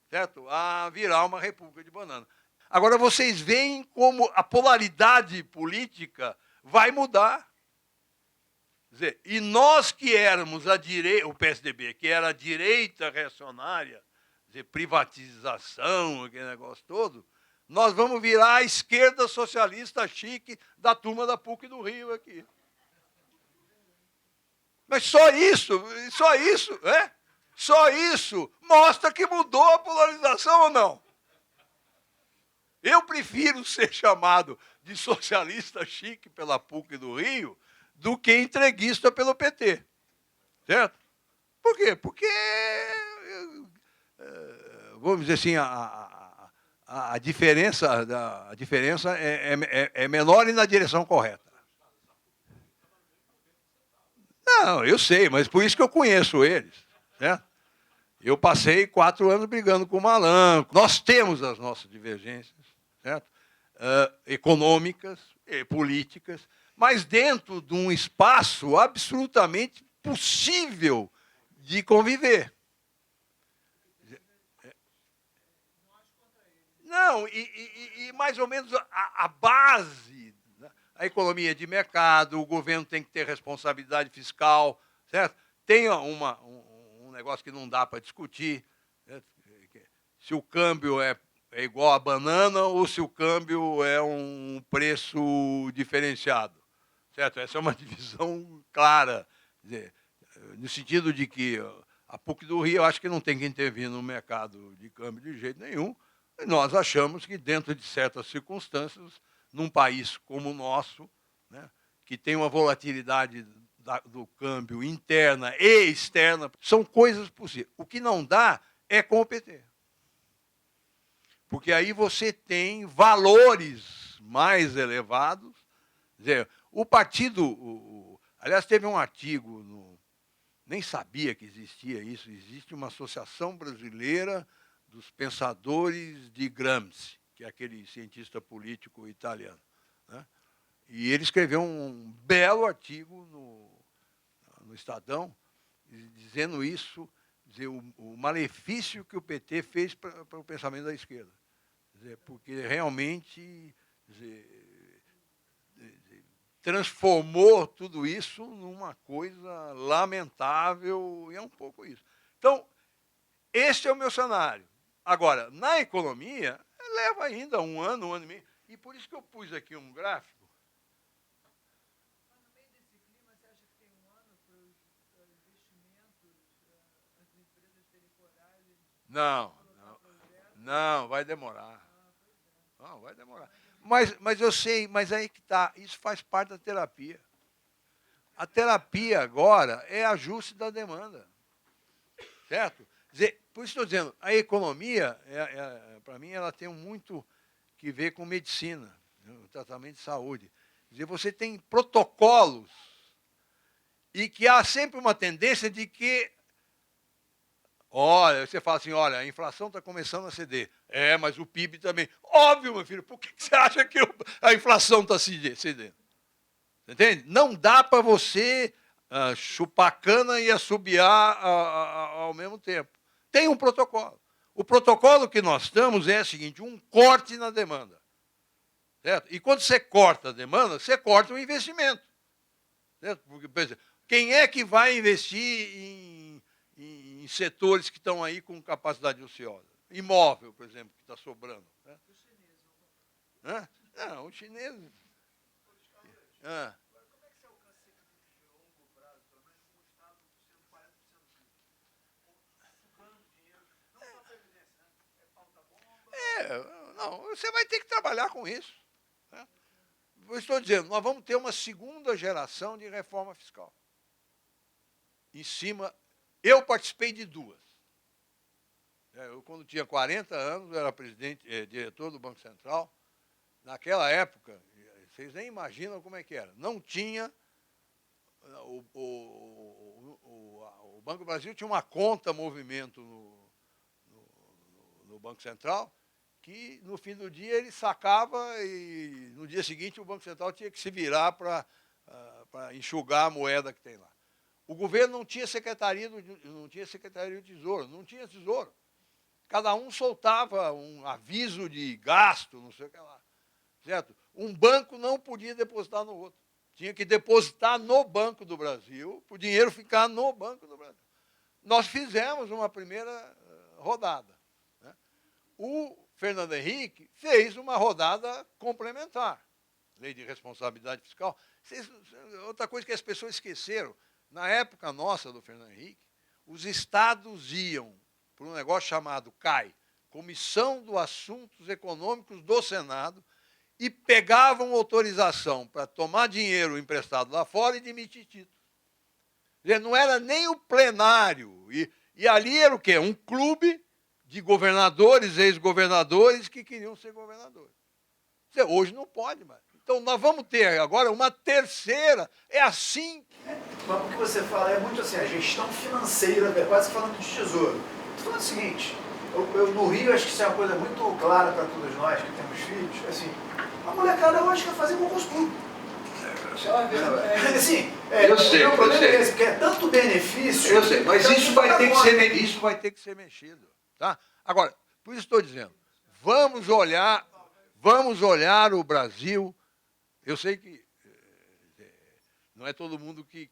certo, a virar uma república de banana. Agora, vocês veem como a polaridade política vai mudar. Quer dizer, e nós que éramos a direita, o PSDB, que era a direita reacionária, quer dizer, privatização, aquele negócio todo, nós vamos virar a esquerda socialista chique da turma da PUC do Rio aqui. Mas só isso, só isso mostra que mudou a polarização ou não? Eu prefiro ser chamado de socialista chique pela PUC do Rio do que entreguista pelo PT. Certo? Por quê? Porque, vamos dizer assim, a diferença é menor e na direção correta. Não, eu sei, mas por isso que eu conheço eles. Certo? Eu passei 4 anos brigando com o Malan. Nós temos as nossas divergências, certo? Econômicas e políticas, mas dentro de um espaço absolutamente possível de conviver. Não, e mais ou menos a base, né? A economia de mercado, o governo tem que ter responsabilidade fiscal, certo? Tem um negócio que não dá para discutir, certo? Se o câmbio é igual a banana ou se o câmbio é um preço diferenciado, certo? Essa é uma divisão clara, quer dizer, no sentido de que a PUC do Rio, eu acho que não tem que intervir no mercado de câmbio de jeito nenhum. E nós achamos que, dentro de certas circunstâncias, num país como o nosso, né, que tem uma volatilidade do câmbio interna e externa, são coisas possíveis. O que não dá é com o PT. Porque aí você tem valores mais elevados. Quer dizer, o partido... aliás, teve um artigo, nem sabia que existia isso, existe uma associação brasileira dos pensadores de Gramsci, que é aquele cientista político italiano. Né? E ele escreveu um belo artigo no Estadão, dizendo isso, dizer, o malefício que o PT fez para o pensamento da esquerda. Quer dizer, porque realmente, dizer, transformou tudo isso numa coisa lamentável, e é um pouco isso. Então, este é o meu cenário. Agora, na economia, leva ainda um ano e meio. E por isso que eu pus aqui um gráfico. Mas no meio desse clima, você acha que tem um ano para os investimentos, as empresas terem coragem de colocar projetos? Não, vai demorar. Não, vai demorar. Mas eu sei, mas aí que está, isso faz parte da terapia. A terapia agora é ajuste da demanda. Certo? Quer dizer, por isso estou dizendo, a economia, para mim, ela tem muito que ver com medicina, né, o tratamento de saúde. Quer dizer, você tem protocolos e que há sempre uma tendência de que, olha, você fala assim, olha, a inflação está começando a ceder. É, mas o PIB também. Óbvio, meu filho, por que você acha que a inflação está cedendo? Entende? Não dá para você chupar cana e assobiar ao mesmo tempo. Tem um protocolo. O protocolo que nós estamos é o seguinte, um corte na demanda. Certo? E quando você corta a demanda, você corta o investimento. Certo? Porque, por exemplo, quem é que vai investir em setores que estão aí com capacidade ociosa? Imóvel, por exemplo, que está sobrando. Né? Os chineses vão comprar. Hã? Não, os chineses... Ah. Agora, como é que você alcança esse equilíbrio de longo prazo, pelo menos com o Estado sendo 40% sugando dinheiro, não só a Previdência, né? É pauta bomba. Não, você vai ter que trabalhar com isso. Né? Eu estou dizendo, nós vamos ter uma segunda geração de reforma fiscal. Em cima, eu participei de duas. Eu, quando tinha 40 anos, eu era diretor do Banco Central. Naquela época, vocês nem imaginam como é que era. Não tinha... O Banco do Brasil tinha uma conta movimento no Banco Central, que no fim do dia ele sacava e no dia seguinte o Banco Central tinha que se virar para enxugar a moeda que tem lá. O governo não tinha secretaria do Tesouro, não tinha tesouro. Cada um soltava um aviso de gasto, não sei o que lá. Certo? Um banco não podia depositar no outro. Tinha que depositar no Banco do Brasil, para o dinheiro ficar no Banco do Brasil. Nós fizemos uma primeira rodada. Né? O Fernando Henrique fez uma rodada complementar. Lei de responsabilidade fiscal. Outra coisa que as pessoas esqueceram, na época nossa do Fernando Henrique, os estados iam para um negócio chamado CAI, Comissão dos Assuntos Econômicos do Senado, e pegavam autorização para tomar dinheiro emprestado lá fora e demitir títulos. Não era nem o plenário. E ali era o quê? Um clube de governadores, ex-governadores que queriam ser governadores. Hoje não pode mais. Então, nós vamos ter agora uma terceira. É assim. Mas o que você fala é muito assim, a gestão financeira, quase falando de tesouro. Estou falando o seguinte, no Rio acho que isso é uma coisa muito clara para todos nós que temos filhos, assim, a molecada hoje quer fazer concurso público. Assim, eu sei, o meu problema é esse, porque é tanto benefício... Eu sei, mas isso vai ter que ser mexido. Tá? Agora, por isso estou dizendo, vamos olhar o Brasil. Eu sei que não é todo mundo que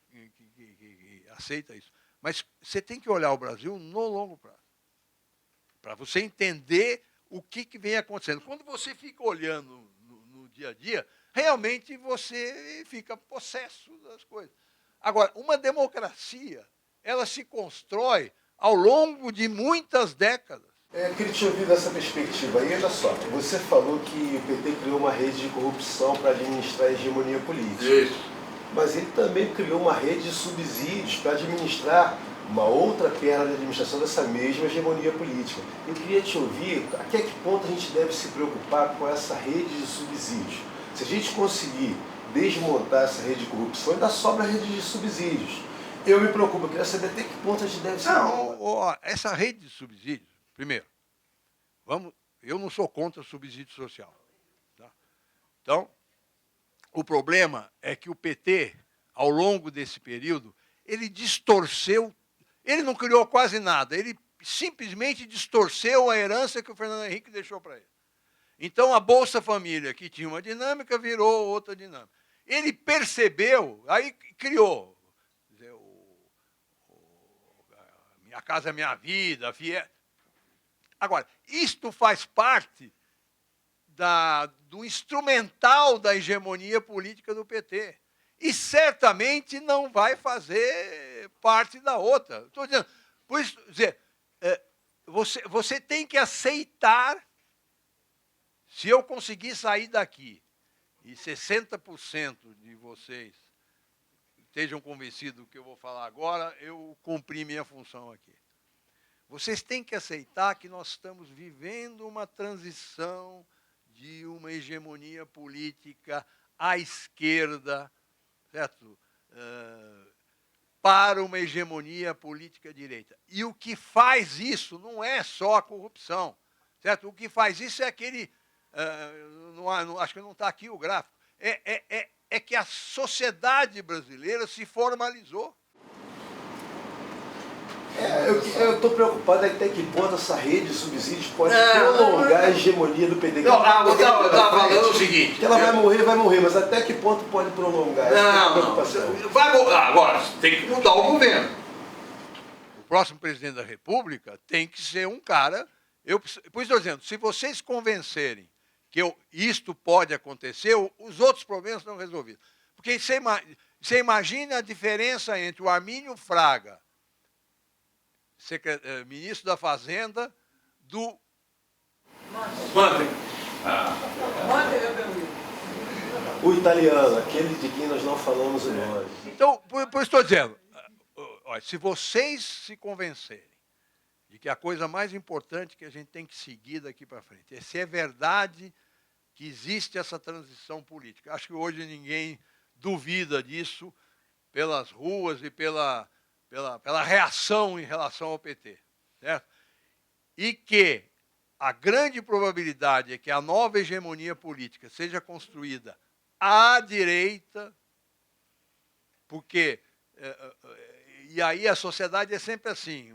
aceita isso, mas você tem que olhar o Brasil no longo prazo, para você entender o que vem acontecendo. Quando você fica olhando no dia a dia, realmente você fica possesso das coisas. Agora, uma democracia, ela se constrói ao longo de muitas décadas. Eu queria te ouvir dessa perspectiva aí. Olha só, você falou que o PT criou uma rede de corrupção para administrar a hegemonia política. Isso. Mas ele também criou uma rede de subsídios para administrar uma outra perna de administração dessa mesma hegemonia política. Eu queria te ouvir até que ponto a gente deve se preocupar com essa rede de subsídios. Se a gente conseguir desmontar essa rede de corrupção, ainda sobra a rede de subsídios. Eu me preocupo, eu queria saber até que ponto a gente deve se preocupar. Essa rede de subsídios, primeiro, eu não sou contra subsídio social. Tá? Então, o problema é que o PT, ao longo desse período, ele distorceu, Ele não criou quase nada, ele simplesmente distorceu a herança que o Fernando Henrique deixou para ele. Então, a Bolsa Família, que tinha uma dinâmica, virou outra dinâmica. Ele percebeu, aí criou. Quer dizer, Minha Casa é Minha Vida. Agora, isto faz parte do instrumental da hegemonia política do PT. E certamente não vai fazer parte da outra. Estou dizendo, por isso, dizer, você tem que aceitar, se eu conseguir sair daqui e 60% de vocês estejam convencidos do que eu vou falar agora, eu cumpri minha função aqui. Vocês têm que aceitar que nós estamos vivendo uma transição de uma hegemonia política à esquerda, certo? Para uma hegemonia política à direita. E o que faz isso não é só a corrupção, certo? O que faz isso é aquele... acho que não está aqui o gráfico. É que a sociedade brasileira se formalizou. Eu estou preocupado até que ponto essa rede de subsídios pode prolongar a hegemonia do PT. Não, eu estava falando o seguinte... Que ela vai morrer, mas até que ponto pode prolongar? Não. Vai morrer. Agora, tem que mudar o governo. O próximo presidente da República tem que ser um cara... Por isso estou dizendo, se vocês convencerem que isto pode acontecer, os outros problemas estão resolvidos. Porque você imagina a diferença entre o Armínio Fraga, ministro da Fazenda, do... Mantém. O italiano, aquele de quem nós não falamos o nome. Então, por isso estou dizendo, se vocês se convencerem de que a coisa mais importante que a gente tem que seguir daqui para frente é se é verdade que existe essa transição política. Acho que hoje ninguém duvida disso pelas ruas e pela reação em relação ao PT. Certo? E que a grande probabilidade é que a nova hegemonia política seja construída à direita, porque... E aí a sociedade é sempre assim,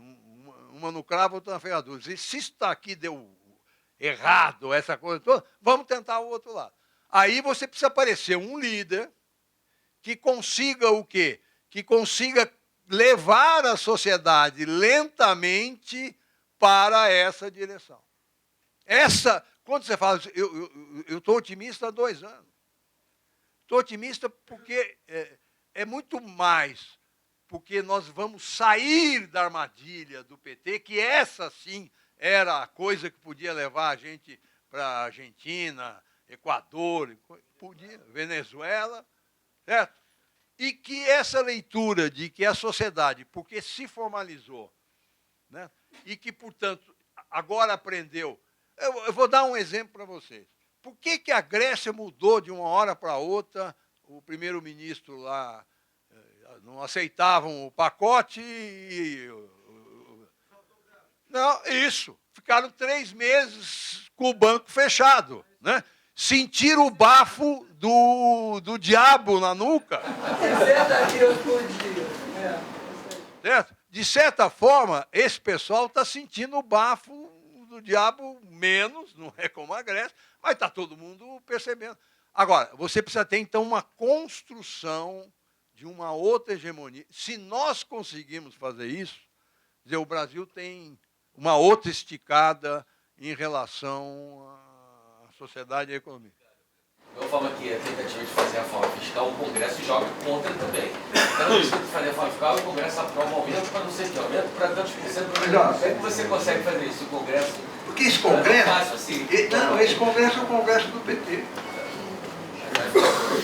uma no cravo, outra na ferradura. E se isso aqui deu errado, essa coisa toda, vamos tentar o outro lado. Aí você precisa aparecer um líder que consiga o quê? Que consiga levar a sociedade lentamente para essa direção. Quando você fala, eu estou otimista há 2 anos. Estou otimista porque é muito mais, porque nós vamos sair da armadilha do PT, que essa sim era a coisa que podia levar a gente para a Argentina, Equador, podia, Venezuela, certo? E que essa leitura de que a sociedade, porque se formalizou, né, e que, portanto, agora aprendeu... Eu vou dar um exemplo para vocês. Por que a Grécia mudou de uma hora para outra? O primeiro-ministro lá não aceitavam o pacote e... Não, isso. Ficaram 3 meses com o banco fechado, né? Sentiram o bafo do diabo na nuca. 60 quilos por dia. Certo? De certa forma, esse pessoal está sentindo o bafo do diabo menos, não é como a Grécia, mas está todo mundo percebendo. Agora, você precisa ter, então, uma construção de uma outra hegemonia. Se nós conseguirmos fazer isso, quer dizer, o Brasil tem uma outra esticada em relação à sociedade e à economia. Eu falo que a tentativa de fazer a reforma fiscal, o Congresso joga contra também. Então, isso de fazer a reforma fiscal, o Congresso aprova um aumento para não sei que aumento, para tantos por cento. Como é que você consegue fazer isso? O Congresso... Porque esse Congresso... Não é fácil assim. Não, esse Congresso é o Congresso do PT.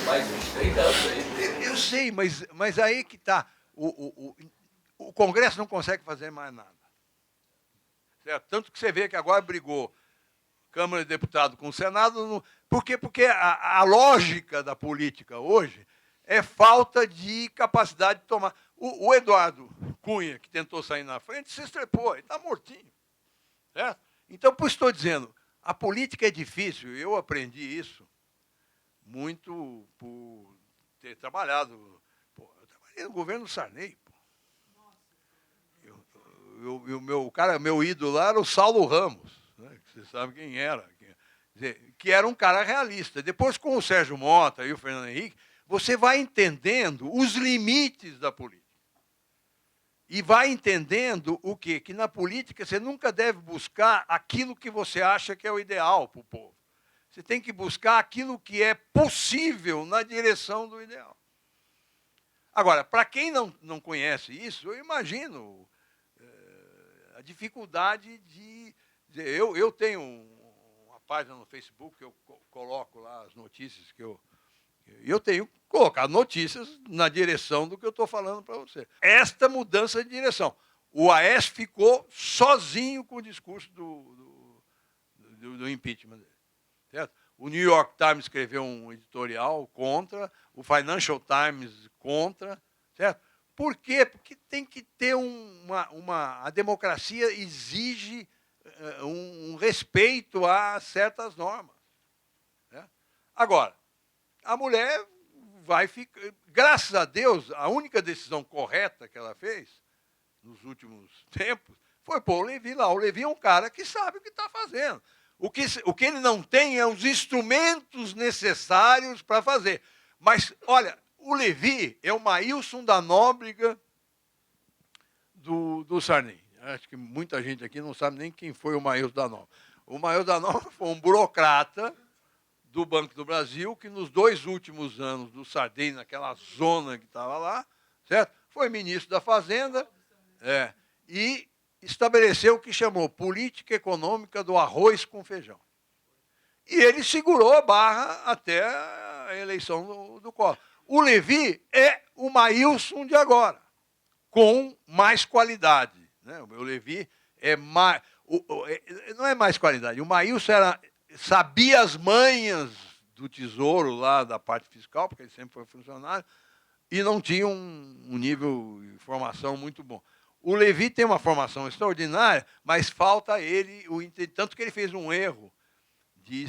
Mais uns 30 anos aí. Eu sei, mas aí que está. O Congresso não consegue fazer mais nada. Certo? Tanto que você vê que agora brigou Câmara de Deputados com o Senado. Por quê? Porque a lógica da política hoje é falta de capacidade de tomar. O Eduardo Cunha, que tentou sair na frente, se estrepou, ele está mortinho. Certo? Então, por isso estou dizendo, a política é difícil, eu aprendi isso muito por ter trabalhado. Eu trabalhei no governo Sarney. meu ídolo lá era o Saulo Ramos, né? Você sabe quem era. Quer dizer, que era um cara realista. Depois, com o Sérgio Mota e o Fernando Henrique, você vai entendendo os limites da política. E vai entendendo o quê? Que na política você nunca deve buscar aquilo que você acha que é o ideal para o povo. Você tem que buscar aquilo que é possível na direção do ideal. Agora, para quem não conhece isso, eu imagino a dificuldade de... Eu tenho uma página no Facebook que eu coloco lá as notícias que eu tenho colocado notícias na direção do que eu estou falando para você. Esta mudança de direção. O Aécio ficou sozinho com o discurso do impeachment dele. Certo? O New York Times escreveu um editorial contra, o Financial Times contra. Certo? Por quê? Porque tem que ter a democracia exige um respeito a certas normas. Certo? Agora, a mulher vai ficar... Graças a Deus, a única decisão correta que ela fez, nos últimos tempos, foi pôr o Levi lá. O Levi é um cara que sabe o que está fazendo. O que ele não tem é os instrumentos necessários para fazer. Mas, olha, o Levi é o Maílson da Nóbrega do Sarney. Acho que muita gente aqui não sabe nem quem foi o Maílson da Nóbrega. O Maílson da Nóbrega foi um burocrata do Banco do Brasil, que nos 2 últimos anos do Sarney, naquela zona que estava lá, certo? Foi ministro da Fazenda e estabeleceu o que chamou política econômica do arroz com feijão. E ele segurou a barra até a eleição do Collor. O Levi é o Maílson de agora, com mais qualidade. Né? O Levi é mais... não é mais qualidade. O Maílson sabia as manhas do Tesouro, lá da parte fiscal, porque ele sempre foi funcionário, e não tinha um nível de formação muito bom. O Levi tem uma formação extraordinária, mas falta a ele, tanto que ele fez um erro de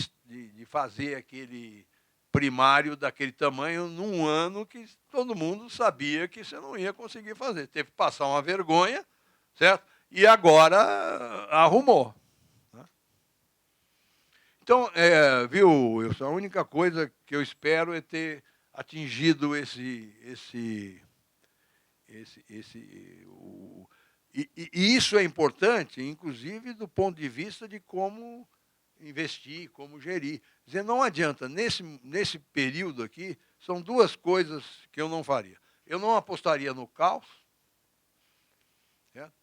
fazer aquele primário daquele tamanho num ano que todo mundo sabia que você não ia conseguir fazer. Teve que passar uma vergonha, certo? E agora arrumou. Né? Então, viu, Wilson, a única coisa que eu espero é ter atingido e isso é importante, inclusive, do ponto de vista de como investir, como gerir. Quer dizer, não adianta, nesse período aqui, são 2 coisas que eu não faria. Eu não apostaria no caos, certo?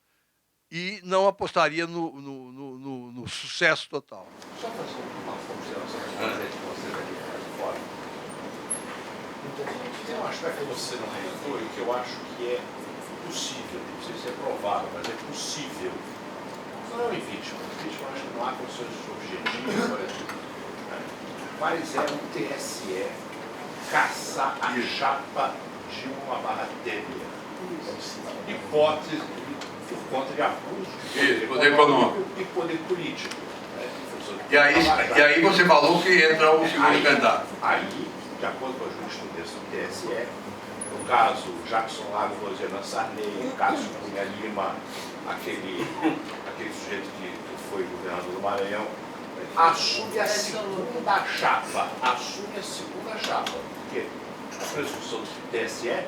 E não apostaria no sucesso total. Só fazer uma consideração que você aqui fora. Tem um aspecto que você não relatou e que eu acho que é possível, não sei se é provável, mas é possível. Não é o impeachment. O impeachment acho que não há condições objetivas, por exemplo. Mas é o TSE caçar a chapa Dilma/Temer. Hipótese por conta de abuso de poder econômico e poder político. E aí você falou que entra o segundo candidato. Aí, de acordo com a jurisprudência do TSE, no caso Jackson Lago, Rosiana Sarney, Cássio Cunha Lima, aquele sujeito que foi governador do Maranhão, assume a segunda chapa. Porque a presunção do TSE é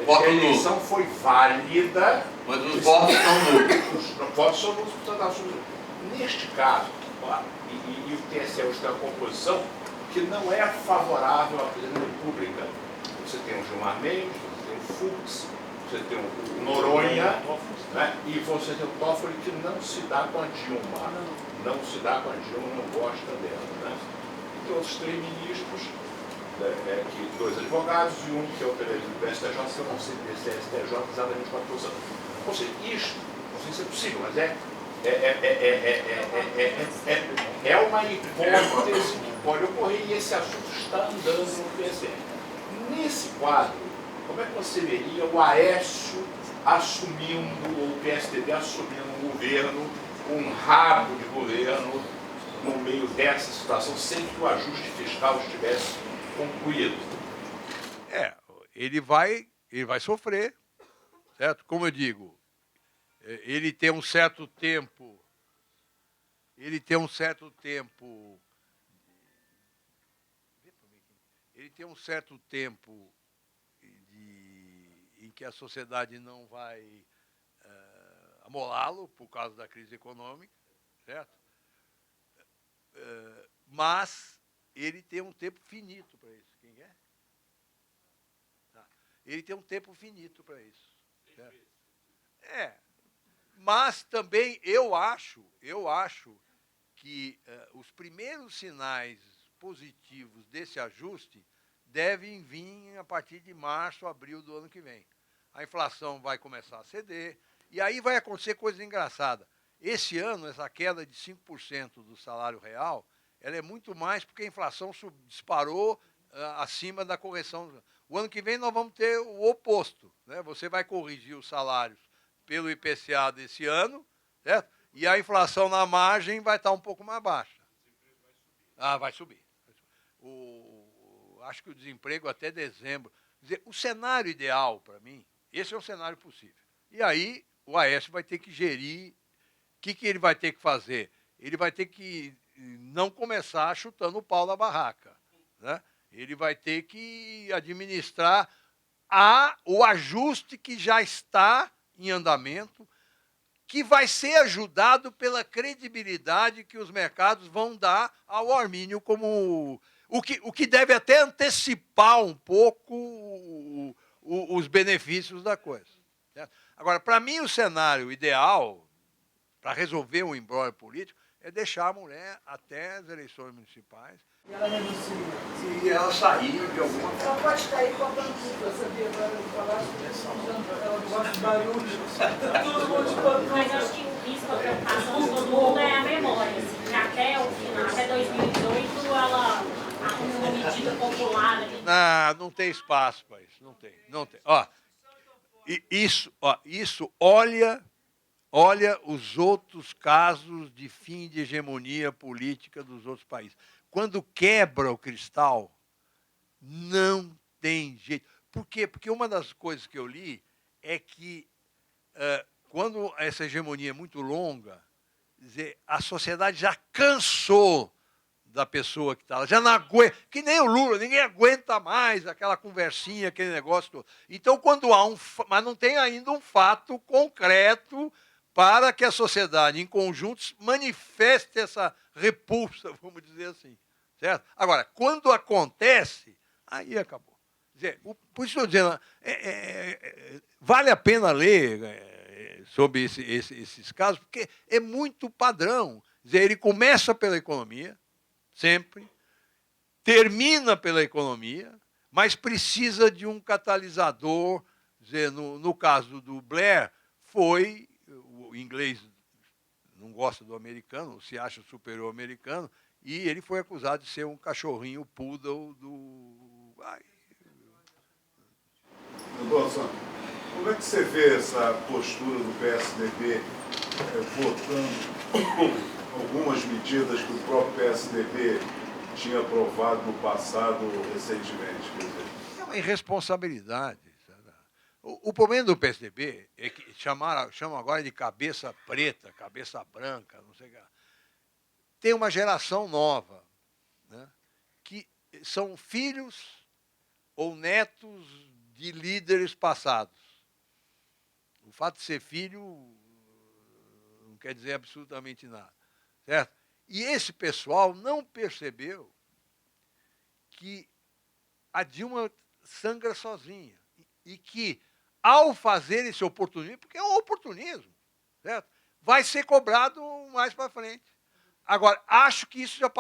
que a eleição foi válida. Mas os votos são nulos. Os votos são nulos, portanto, assume. Neste caso, e o TSE hoje tem uma composição que não é favorável à presidência da República. Você tem o Gilmar Mendes, você tem o Fux, você tem o Noronha, né? E você tem o Toffoli, que não se dá com a Dilma. Não se dá com a Dilma, não gosta dela. Né? E tem outros 3 ministros, 2 advogados e um que é o presidente do STJ, que eu não sei desse STJ exatamente com a posição. Ou seja, isto, não sei se é possível, mas é uma hipótese que pode ocorrer e esse assunto está andando no TSE. Nesse quadro, como é que você veria o Aécio assumindo, ou o PSDB assumindo um governo, um rabo de governo, no meio dessa situação, sem que o ajuste fiscal estivesse concluído? Ele vai sofrer, certo? Como eu digo, ele tem um certo tempo, ele tem um certo tempo em que a sociedade não vai amolá-lo por causa da crise econômica, certo? Mas ele tem um tempo finito para isso. Quem é? Tá. Ele tem um tempo finito para isso. Certo? Mas também eu acho que os primeiros sinais positivos desse ajuste devem vir a partir de março, abril do ano que vem. A inflação vai começar a ceder, e aí vai acontecer coisa engraçada. Esse ano, essa queda de 5% do salário real, ela é muito mais porque a inflação disparou acima da correção. O ano que vem nós vamos ter o oposto, né? Você vai corrigir os salários pelo IPCA desse ano, certo? E a inflação na margem vai estar um pouco mais baixa. Vai subir. Acho que o desemprego até dezembro. Quer dizer, o cenário ideal para mim, esse é um cenário possível. E aí o Aécio vai ter que gerir. O que ele vai ter que fazer? Ele vai ter que não começar chutando o pau da barraca, né? Ele vai ter que administrar o ajuste que já está em andamento, que vai ser ajudado pela credibilidade que os mercados vão dar ao Armínio como o que deve até antecipar um pouco os benefícios da coisa. Certo? Agora, para mim, o cenário ideal para resolver um imbróglio político é deixar a mulher até as eleições municipais. E ela renuncia. Se ela sair de alguma forma. Ela pode estar aí com a pantufa, sabia? Agora eu falar, ela não gosta de barulho. Todo mundo de pantufa. Mas eu acho que o risco da preocupação de todo mundo é a memória. Assim, que até o final, até 2018, ela arruma uma medida popular ali. Não tem espaço para isso. Não tem. Isso olha os outros casos de fim de hegemonia política dos outros países. Quando quebra o cristal, não tem jeito. Por quê? Porque uma das coisas que eu li é que, quando essa hegemonia é muito longa, dizer, a sociedade já cansou da pessoa que está lá, já não aguenta, que nem o Lula, ninguém aguenta mais aquela conversinha, aquele negócio todo. Então, quando há mas não tem ainda um fato concreto para que a sociedade, em conjuntos, manifeste essa repulsa, vamos dizer assim. Certo? Agora, quando acontece, aí acabou. Quer dizer, por isso estou dizendo, vale a pena ler sobre esses casos, porque é muito padrão. Quer dizer, ele começa pela economia, sempre, termina pela economia, mas precisa de um catalisador. Quer dizer, no caso do Blair, foi o inglês não gosta do americano, se acha superior ao americano, e ele foi acusado de ser um cachorrinho poodle do... Doutor Santos, como é que você vê essa postura do PSDB votando algumas medidas que o próprio PSDB tinha aprovado no passado recentemente? Quer dizer? É uma irresponsabilidade. O problema do PSDB é que chamam agora de cabeça preta, cabeça branca, não sei o que. Tem uma geração nova, né, que são filhos ou netos de líderes passados. O fato de ser filho não quer dizer absolutamente nada. Certo? E esse pessoal não percebeu que a Dilma sangra sozinha e que, ao fazer esse oportunismo, porque é um oportunismo, certo? Vai ser cobrado mais para frente. Agora, acho que isso já...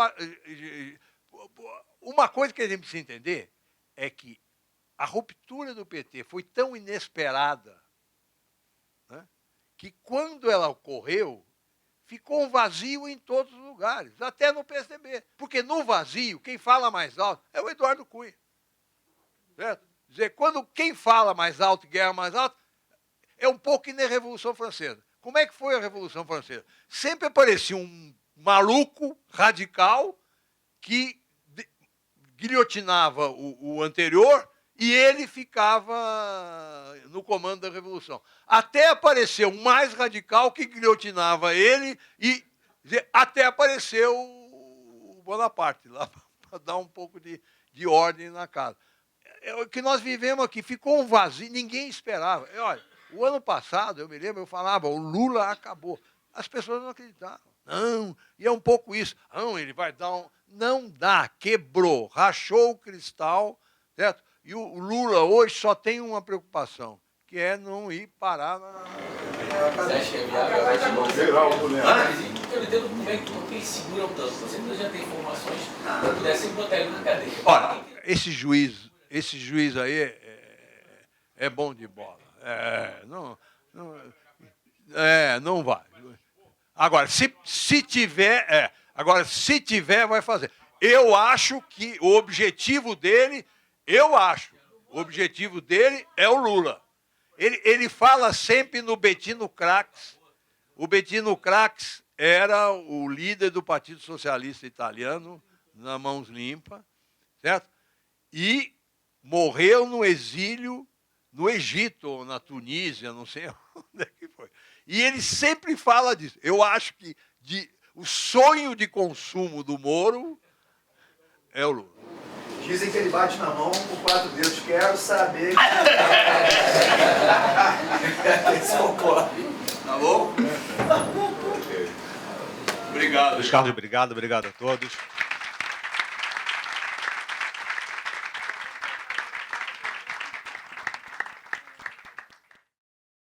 Uma coisa que a gente precisa entender é que a ruptura do PT foi tão inesperada, né, que, quando ela ocorreu, ficou um vazio em todos os lugares, até no PSDB. Porque no vazio, quem fala mais alto é o Eduardo Cunha. Certo? Quer dizer, quando quem fala mais alto e guerra mais alto, é um pouco que nem a Revolução Francesa. Como é que foi a Revolução Francesa? Sempre aparecia um maluco radical que guilhotinava o anterior e ele ficava no comando da Revolução. Até apareceu um mais radical que guilhotinava ele e até apareceu o Bonaparte lá para dar um pouco de ordem na casa. O que nós vivemos aqui, ficou um vazio, ninguém esperava. Olha, o ano passado, eu me lembro, eu falava, o Lula acabou. As pessoas não acreditavam. Não, e é um pouco isso. Não, ele vai dar um... Não dá, quebrou, rachou o cristal, certo? E o Lula hoje só tem uma preocupação, que é não ir parar na... Você acha que é viável? Geraldo, né? Eu não entendo como é que eles seguram tanto. Você já tem informações para pudessem botar ele na cadeia. Olha, esse juiz aí é bom de bola. Não vai. Agora, se tiver, vai fazer. Eu acho que o objetivo dele é o Lula. Ele fala sempre no Bettino Craxi. O Bettino Craxi era o líder do Partido Socialista Italiano, na Mãos Limpas, certo? E morreu no exílio no Egito, ou na Tunísia, não sei onde é que foi. E ele sempre fala disso. Eu acho que o sonho de consumo do Moro é o Lula. Dizem que ele bate na mão com 4 dedos. Quero saber. Esse ocorre. Tá bom? Obrigado. Luiz Carlos, obrigado a todos.